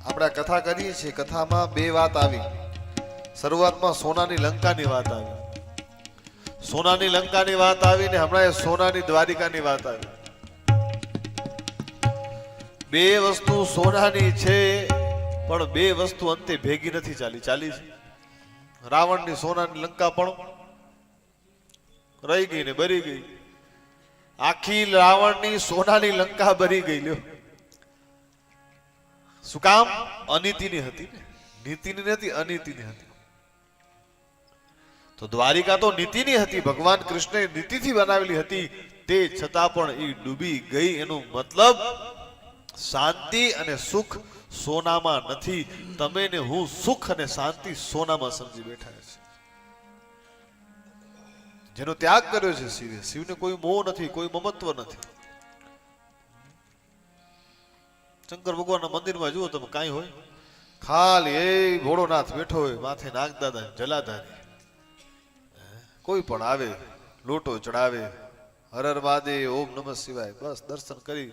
આપણે કથા કરીએ છીએ, કથામાં બે વાત આવી. શરૂઆતમાં સોનાની લંકાની વાત આવી. સોનાની લંકાની વાત આવી ને હમણાં સોનાની દ્વારિકાની વાત આવી. બે વસ્તુ સોનાની છે, પણ બે વસ્તુ અંતે ભેગી નથી ચાલી છે. રાવણની સોનાની લંકા પણ રહી ગઈ ને બરી ગઈ. આખી રાવણની સોનાની લંકા બરી ગઈ. લ્યો, શું કામ? અનીતિની હતી ને, નીતિની નથી, અનીતિની હતી. તો દ્વારિકા તો નીતિની હતી, ભગવાન કૃષ્ણે નીતિથી બનાવેલી હતી, તે છતાં પણ એ ડૂબી ગઈ. એનો મતલબ શાંતિ અને સુખ સોનામાં નથી. તમે ને હું સુખ અને શાંતિ સોનામાં સમજી બેઠા છે. જેનો ત્યાગ કર્યો છે શિવે, શિવને કોઈ મોહ નથી, કોઈ મમત્વ નથી. શંકર ભગવાનના મંદિરમાં જુઓ તમે, કાંઈ હોય ખાલી એ ભોળોનાથ બેઠો હોય, માથે નાગદાદા જલાધારી. કોઈ પણ આવે લોટો ચડાવે, હર હર મહાદેવ, ઓમ નમઃ શિવાય, બસ દર્શન કરી